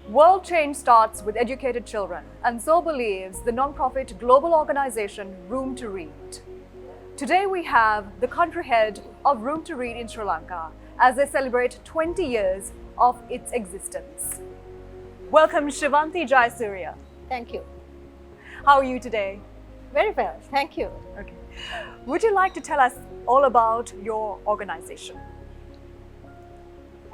World change starts with educated children, and so believes the non-profit global organization Room to Read. Today we have the country head of Room to Read in Sri Lanka as they celebrate 20 years of its existence. Welcome, Shevanthi Jayasuriya. Thank you. How are you today? Very well, thank you. Okay. Would you like to tell us all about your organization?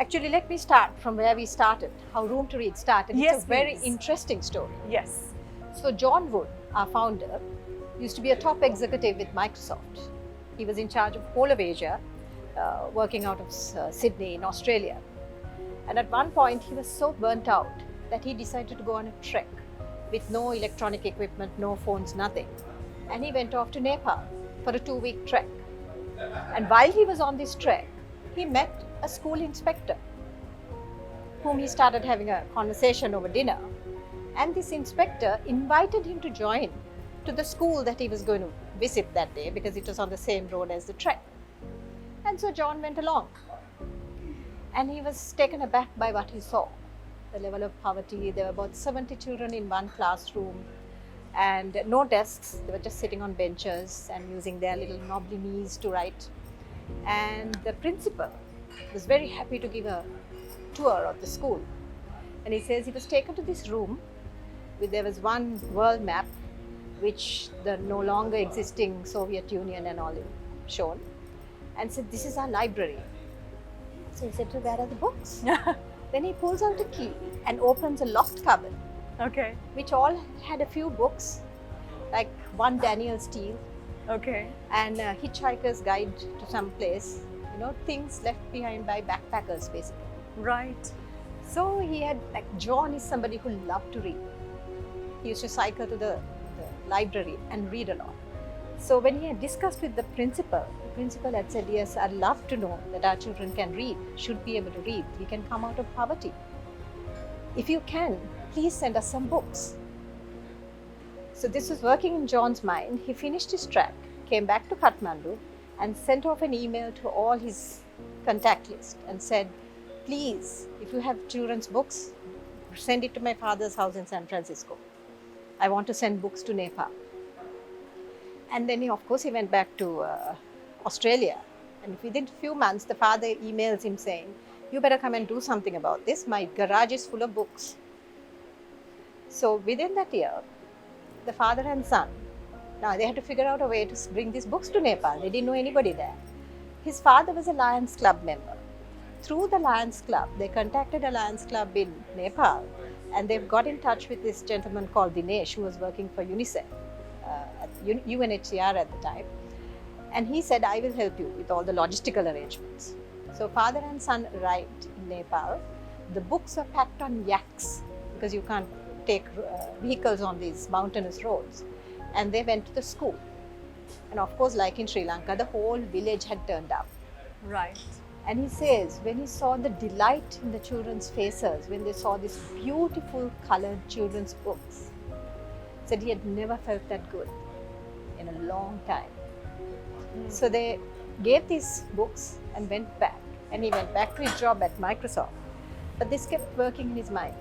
Actually, let me start from where we started, how Room to Read started. Yes, it's a very please. interesting story. Yes. So John Wood, our founder, used to be a top executive with Microsoft. He was in charge of whole of Asia, working out of Sydney in Australia. And at one point, he was so burnt out that he decided to go on a trek with no electronic equipment, no phones, nothing. And he went off to Nepal for a 2-week trek. And while he was on this trek, he met a school inspector whom he started having a conversation over dinner. And this inspector invited him to join to the school that he was going to visit that day because it was on the same road as the trek. And so John went along. And he was taken aback by what he saw. The level of poverty, there were about 70 children in one classroom and no desks. They were just sitting on benches and using their little knobbly knees to write. And the principal was very happy to give a tour of the school. And he says he was taken to this room where there was one world map which the no longer existing Soviet Union and all shown, and said, "This is our library." So he said, "Where are the books?" Then he pulls out a key and opens a locked cupboard, Okay. which all had a few books, like one Daniel Steele, Okay. and a Hitchhiker's Guide to some place, things left behind by backpackers basically. Right. So he had, John is somebody who loved to read. He used to cycle to the library and read a lot. So when he had discussed with the principal had said, "Yes, I'd love to know that our children can read, should be able to read. We can come out of poverty. If you can, please send us some books." So this was working in John's mind. He finished his track, came back to Kathmandu and sent off an email to all his contact list and said, "Please, if you have children's books, send it to my father's house in San Francisco. I want to send books to Nepal." And then he went back to Australia. And within a few months, the father emails him saying, "You better come and do something about this. My garage is full of books." So within that year, the father and son, now they had to figure out a way to bring these books to Nepal. They didn't know anybody there. His father was a Lions Club member. Through the Lions Club, they contacted a Lions Club in Nepal, and they've got in touch with this gentleman called Dinesh, who was working for UNICEF, at UNHCR at the time. And he said, "I will help you with all the logistical arrangements." So father and son arrived in Nepal. The books were packed on yaks because you can't take vehicles on these mountainous roads. And they went to the school. And of course, like in Sri Lanka, the whole village had turned up. Right. And he says, when he saw the delight in the children's faces, when they saw these beautiful colored children's books, said he had never felt that good in a long time. So they gave these books and went back. And he went back to his job at Microsoft. But this kept working in his mind,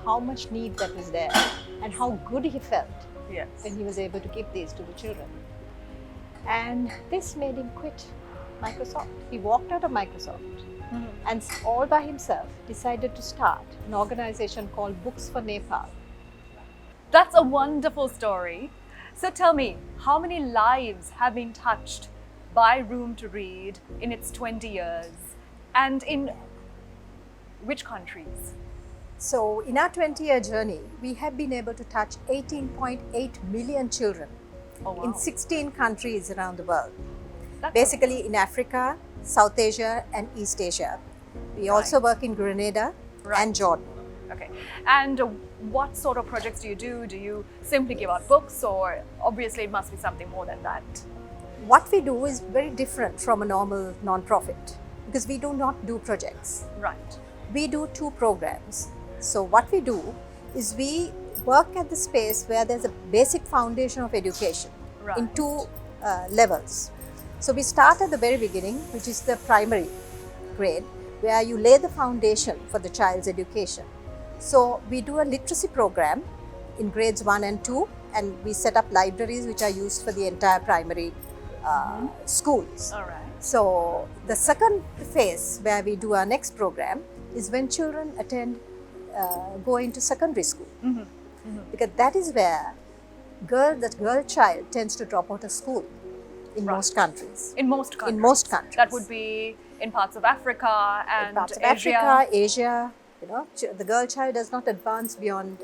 how much need that was there and how good he felt Yes. when he was able to give these to the children. And this made him quit Microsoft. He walked out of Microsoft and all by himself decided to start an organization called Books for Nepal. That's a wonderful story. So tell me, how many lives have been touched by Room to Read in its 20 years, and in which countries? So in our 20-year journey, we have been able to touch 18.8 million children in 16 countries around the world. That's Basically in Africa, South Asia and East Asia. We also work in Grenada and Jordan. Okay. And what sort of projects do you do? Do you simply give out books, or obviously it must be something more than that? What we do is very different from a normal non-profit because we do not do projects. Right. We do 2 programs. So what we do is we work at the space where there's a basic foundation of education Right. in 2 levels. So we start at the very beginning, which is the primary grade, where you lay the foundation for the child's education. So we do a literacy program in grades 1 and 2, and we set up libraries which are used for the entire primary schools. All right. So the second phase where we do our next program is when children go into secondary school, because that is where the girl child tends to drop out of school in Right. most countries. In most countries. In most countries. That would be in parts of Africa and In parts of Asia. Africa, Asia, the girl child does not advance beyond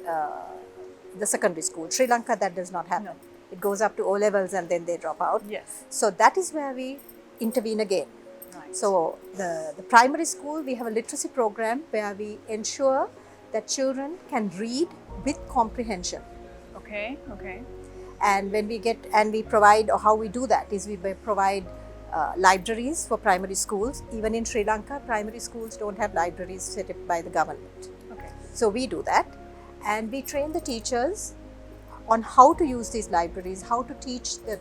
the secondary school. Sri Lanka, that does not happen. No. It goes up to O levels and then they drop out. Yes. So that is where we intervene again. Right. So the primary school, we have a literacy program where we ensure that children can read with comprehension. Okay. Okay. And when we provide, or how we do that is we provide libraries for primary schools. Even in Sri Lanka, primary schools don't have libraries set up by the government. Okay. So we do that, and we train the teachers on how to use these libraries, how to teach the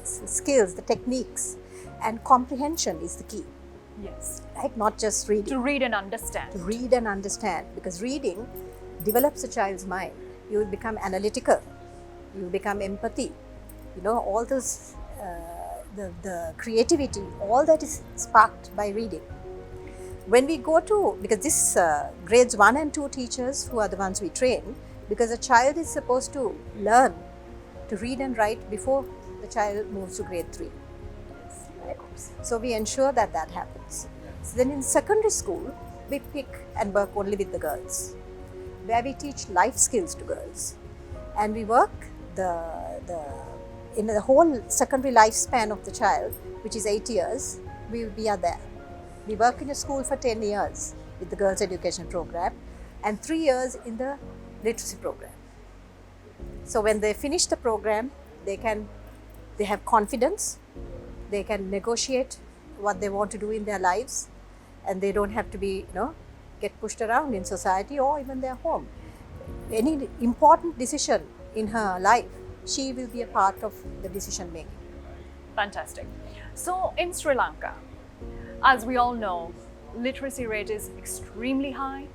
skills, the techniques, and comprehension is the key, Yes. right? Not just reading. To read and understand. To read and understand, because reading develops a child's mind. You will become analytical, you will become empathy, all those, the creativity, all that is sparked by reading. When we go to, because this grades 1 and 2 teachers who are the ones we train, because a child is supposed to learn to read and write before the child moves to grade 3. Right? So we ensure that happens. So then in secondary school, we pick and work only with the girls, where we teach life skills to girls. And we work in the whole secondary lifespan of the child, which is 8 years, we are there. We work in a school for 10 years with the girls' education program and 3 years in the literacy program. So when they finish the program, they have confidence, they can negotiate what they want to do in their lives, and they don't have to be, get pushed around in society or even their home. Any important decision in her life, she will be a part of the decision making. Fantastic. So in Sri Lanka, as we all know, literacy rate is extremely high.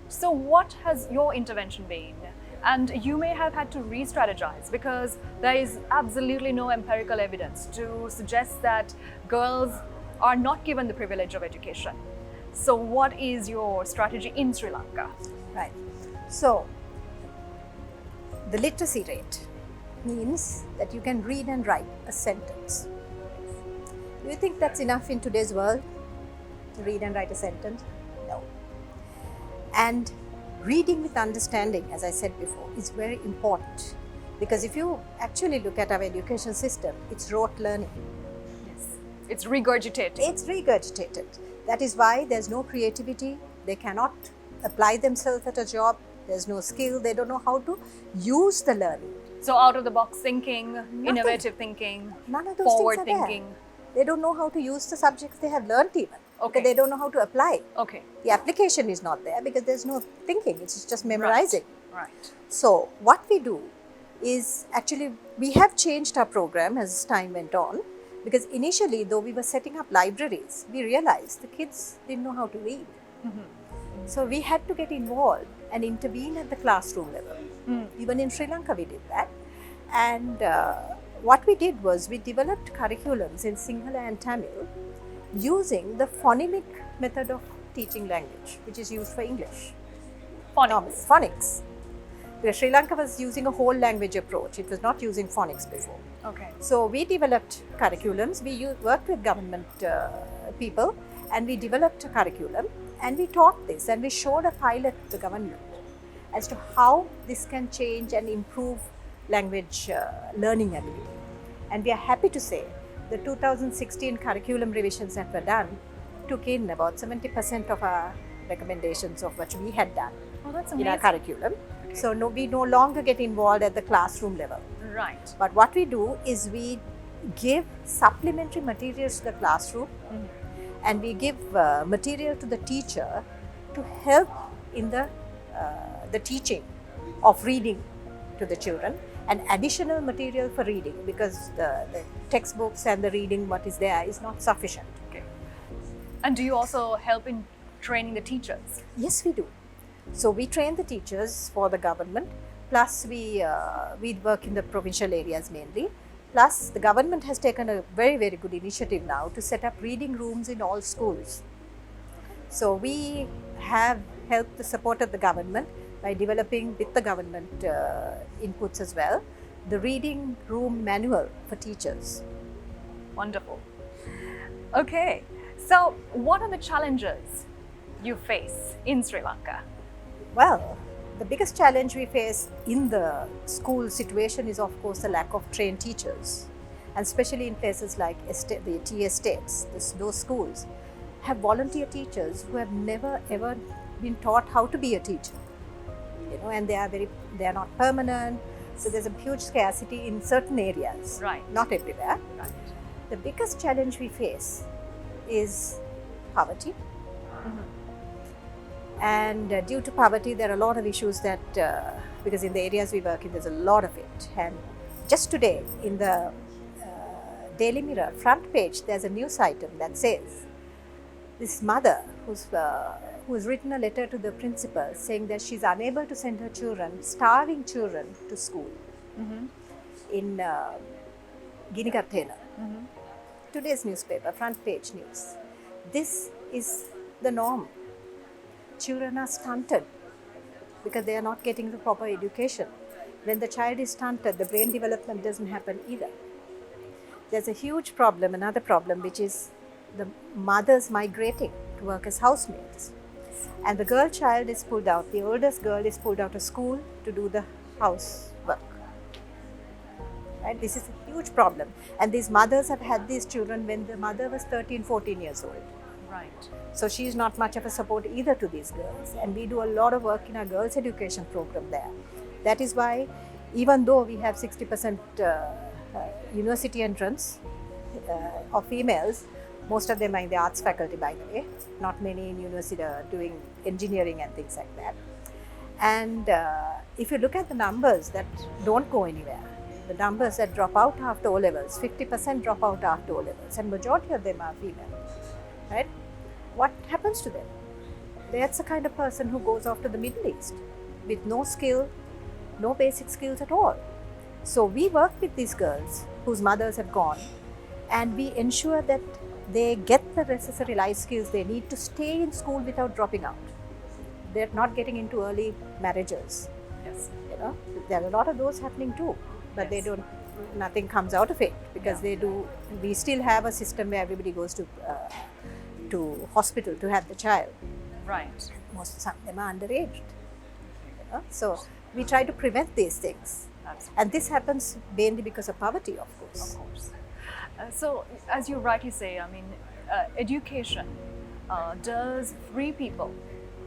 So what has your intervention been? And you may have had to re-strategize because there is absolutely no empirical evidence to suggest that girls are not given the privilege of education. So what is your strategy in Sri Lanka? Right. So the literacy rate means that you can read and write a sentence. Do you think that's enough in today's world to read and write a sentence? No. And reading with understanding, as I said before, is very important, because if you actually look at our education system, it's rote learning. Yes. It's regurgitated. It's regurgitated. That is why there's no creativity. They cannot apply themselves at a job. There's no skill. They don't know how to use the learning. So out of the box thinking, innovative thinking, None of those forward things are thinking. There. They don't know how to use the subjects they have learnt even. Okay. Because they don't know how to apply. Okay. The application is not there because there's no thinking. It's just memorizing. Right. So what we do is actually, we have changed our program as time went on, because initially, though we were setting up libraries, we realized the kids didn't know how to read. So we had to get involved and intervene at the classroom level. Even in Sri Lanka we did that. And what we did was we developed curriculums in Sinhala and Tamil using the phonemic method of teaching language, which is used for English. Phonics. Phonics. Because Sri Lanka was using a whole language approach. It was not using phonics before. Okay. So we developed curriculums. We worked with government people, and we developed a curriculum, and we taught this, and we showed a pilot to the government as to how this can change and improve language learning ability. And we are happy to say the 2016 curriculum revisions that were done took in about 70% of our recommendations of what we had done Oh, that's in our amazing. curriculum. So we no longer get involved at the classroom level. Right. But what we do is we give supplementary materials to the classroom, and we give material to the teacher to help in the teaching of reading to the children, and additional material for reading, because the textbooks and the reading what is there is not sufficient. Okay. And do you also help in training the teachers? Yes, we do. So we train the teachers for the government, plus we work in the provincial areas mainly. Plus the government has taken a very, very good initiative now to set up reading rooms in all schools. So we have helped the support of the government by developing with the government inputs as well, the reading room manual for teachers. Wonderful. Okay. So, what are the challenges you face in Sri Lanka? Well, the biggest challenge we face in the school situation is, of course, the lack of trained teachers. And especially in places like the tea estates, those schools have volunteer teachers who have never ever been taught how to be a teacher. And they are not permanent. So there's a huge scarcity in certain areas, Right. not everywhere. Right. The biggest challenge we face is poverty. And due to poverty, there are a lot of issues that, because in the areas we work in, there's a lot of it. And just today, in the Daily Mirror front page, there's a news item that says this mother who's written a letter to the principal saying that she's unable to send her children, starving children, to school in Ginigattena. Today's newspaper, front page news. This is the norm. Children are stunted because they are not getting the proper education. When the child is stunted, the brain development doesn't happen either. There's a huge problem, another problem, which is the mothers migrating to work as housemaids. And the girl child is pulled out, the oldest girl is pulled out of school to do the housework. Right? This is a huge problem. And these mothers have had these children when the mother was 13, 14 years old. Right. So she is not much of a support either to these girls. And we do a lot of work in our girls' education program there. That is why, even though we have 60% university entrance of females, most of them are in the arts faculty, by the way. Not many in university are doing engineering and things like that. And if you look at the numbers that don't go anywhere, the numbers that drop out after O levels, 50% drop out after O levels, and majority of them are female. Right? What happens to them? That's the kind of person who goes off to the Middle East with no skill, no basic skills at all. So we work with these girls whose mothers have gone, and we ensure that they get the necessary life skills they need to stay in school without dropping out. They're not getting into early marriages. Yes. There are a lot of those happening too, but Yes. nothing comes out of it because Yeah. we still have a system where everybody goes to hospital to have the child. Right. Some of them are underaged. So we try to prevent these things. Absolutely. And this happens mainly because of poverty, of course. Of course. So, as you rightly say, I mean, education does free people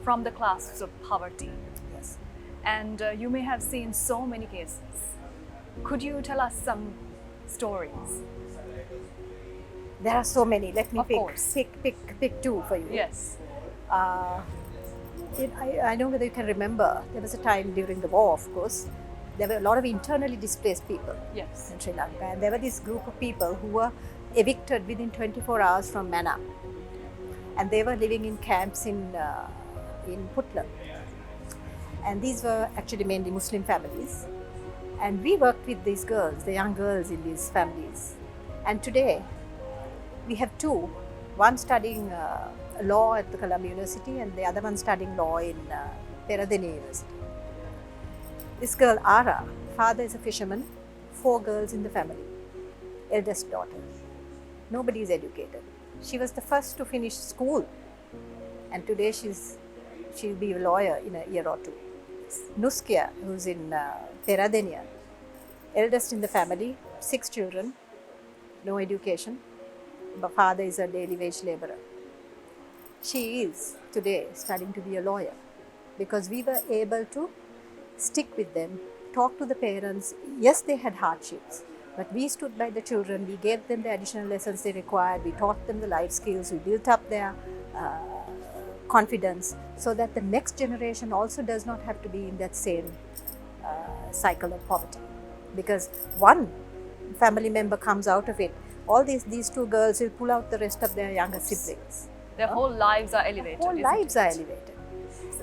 from the classes of poverty. Yes. And you may have seen so many cases. Could you tell us some stories? There are so many. Let me Of course. pick two for you. Yes. I don't know whether you can remember, there was a time during the war, of course, there were a lot of internally displaced people Yes. in Sri Lanka. And there were this group of people who were evicted within 24 hours from Manna. And they were living in camps in Puntland. And these were actually mainly Muslim families. And we worked with these girls, the young girls in these families. And today, we have two, one studying law at the Columbia University and the other one studying law in Peradeniya University. This girl, Ara, father is a fisherman, 4 girls in the family, eldest daughter. Nobody is educated. She was the first to finish school, and today she'll be a lawyer in a year or two. Nuskia, who's in Peradeniya, eldest in the family, 6 children, no education. But father is a daily wage laborer. She is today studying to be a lawyer, because we were able to stick with them, talk to the parents. Yes, they had hardships, but we stood by the children. We gave them the additional lessons they required. We taught them the life skills. We built up their confidence so that the next generation also does not have to be in that same cycle of poverty. Because one family member comes out of it, all these two girls will pull out the rest of their younger siblings. Their whole lives are elevated. Whole lives are elevated.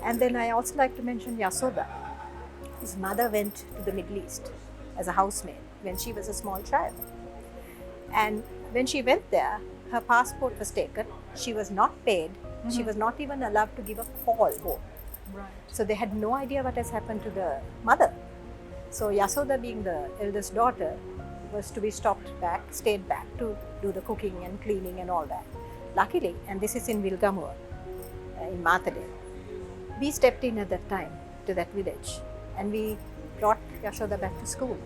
And then I also like to mention Yasoda. His mother went to the Middle East as a housemaid when she was a small child. And when she went there, her passport was taken. She was not paid. She was not even allowed to give a call home. Right. So they had no idea what has happened to the mother. So Yasoda, being the eldest daughter, was to be stayed back to do the cooking and cleaning and all that. Luckily, and this is in Vilgamur, in Matadale, we stepped in at that time to that village and we brought Yashoda back to school.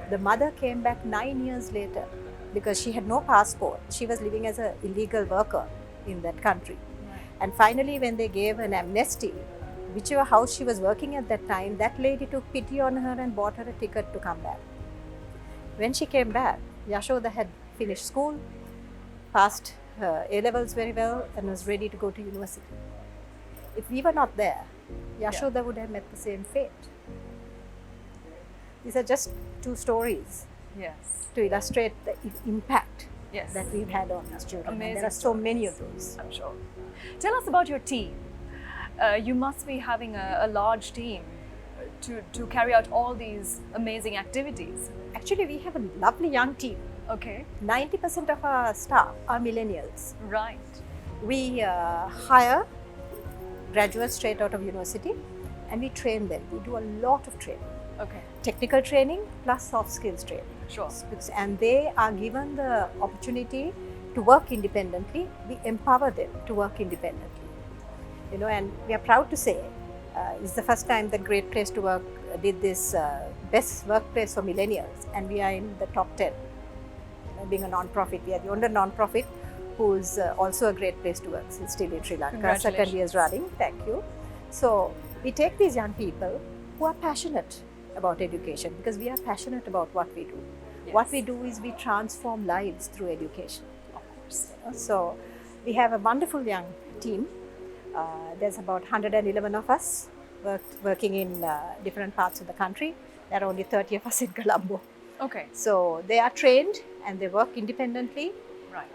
The mother came back 9 years later because she had no passport. She was living as an illegal worker in that country. Right. And finally, when they gave an amnesty, whichever house she was working at that time, that lady took pity on her and bought her a ticket to come back. When she came back, Yashoda had finished school, passed her A-levels very well and was ready to go to university. If we were not there, Yashoda would have met the same fate. These are just two stories to illustrate the impact that we've had on us children. Amazing. And there are so many of those. I'm sure. Tell us about your team. You must be having a large team to carry out all these amazing activities. Actually, we have a lovely young team. Okay. 90% of our staff are millennials. Right. We hire graduates straight out of university and we train them. We do a lot of training. Okay. Technical training plus soft skills training. Sure. And they are given the opportunity to work independently. We empower them to work independently. You know, and we are proud to say it's the first time that Great Place to Work did this best workplace for millennials, and we are in the top 10. You know, being a non-profit, we are the only non-profit who's also a great place to work, still in Sri Lanka, second year's running. Thank you. So we take these young people who are passionate about education, because we are passionate about what we do. Yes. What we do is we transform lives through education. Of course. You know, so we have a wonderful young team. There's about 111 of us working in different parts of the country. There are only 30 of us in Colombo. Okay. So they are trained and they work independently. Right.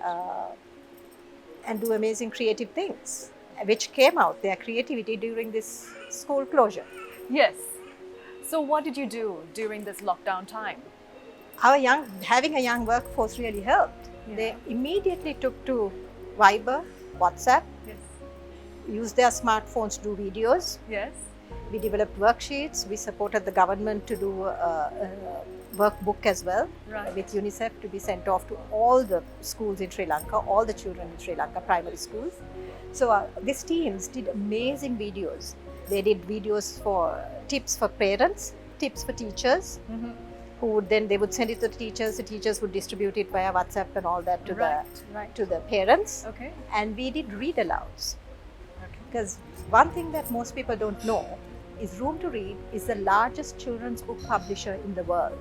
And do amazing creative things, which came out, their creativity during this school closure. Yes. So what did you do during this lockdown time? Having a young workforce really helped. Yeah. They immediately took to Viber, WhatsApp, Yes. used their smartphones to do videos. Yes. We developed worksheets. We supported the government to do a workbook as well, Right. with UNICEF to be sent off to all the schools in Sri Lanka, all the children in Sri Lanka, primary schools. So these teams did amazing videos. They did videos for tips for parents, tips for teachers, who would then they would send it to the teachers would distribute it via WhatsApp and all that to the parents. Okay. And we did read alouds. Okay. Because one thing that most people don't know is Room to Read is the largest children's book publisher in the world,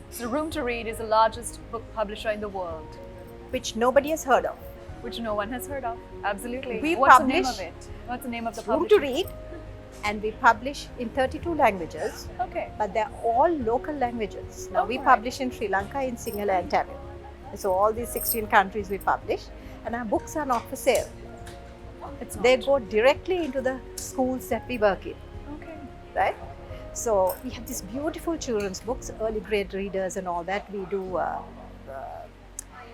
So Room to Read is the largest book publisher in the world, which nobody has heard of. which no one has heard of. Absolutely. We What's the name publish- of it? What's the name of the Room publisher? to Read, and we publish in 32 languages, Okay. but they're all local languages. Now we Alright. publish in Sri Lanka in Sinhala and Tamil. So all these 16 countries we publish, and our books are not for sale. They go directly into the schools that we work in, Okay. right? So we have these beautiful children's books, early grade readers and all that. We do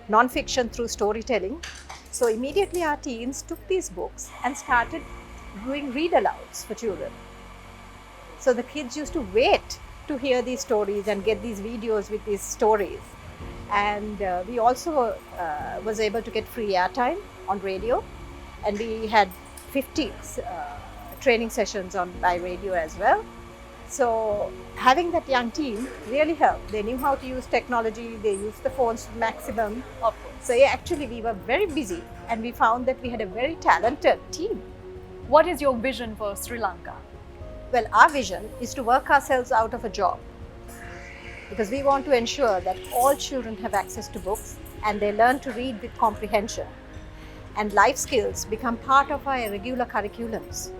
non-fiction through storytelling. So immediately our teens took these books and started doing read-alouds for children. So the kids used to wait to hear these stories and get these videos with these stories. And we also was able to get free airtime on radio, and we had 50 training sessions by radio as well. So having that young team really helped. They knew how to use technology, they used the phones to maximum. Of course. So yeah, actually we were very busy, and we found that we had a very talented team. What is your vision for Sri Lanka? Well, our vision is to work ourselves out of a job because we want to ensure that all children have access to books and they learn to read with comprehension. And life skills become part of our regular curriculums.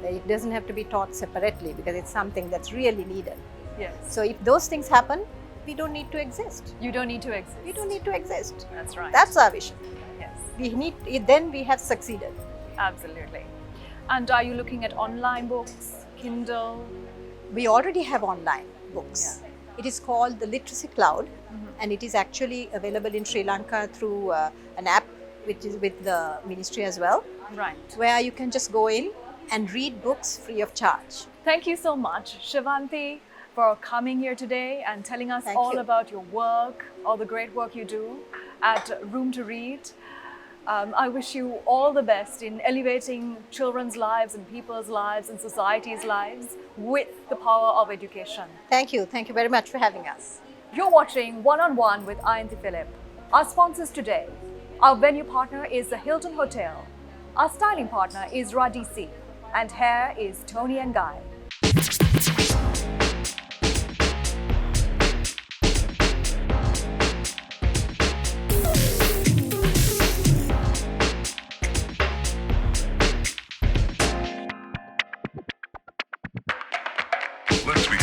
It doesn't have to be taught separately because it's something that's really needed. Yes. So if those things happen, we don't need to exist. You don't need to exist. We don't need to exist. That's right. That's our vision. Yes. Then we have succeeded. Absolutely. And are you looking at online books, Kindle? We already have online books. Yeah. It is called the Literacy Cloud, and it is actually available in Sri Lanka through an app which is with the ministry as well, Right. where you can just go in and read books free of charge. Thank you so much, Shevanthi, for coming here today and telling us Thank all you. about your work, all the great work you do at Room to Read. I wish you all the best in elevating children's lives and people's lives and society's lives with the power of education. Thank you. Thank you very much for having us. You're watching One on One with Ayanthi Philip. Our sponsors today, our venue partner is the Hilton Hotel. Our styling partner is Radisi. And here is Toni&Guy. Let's be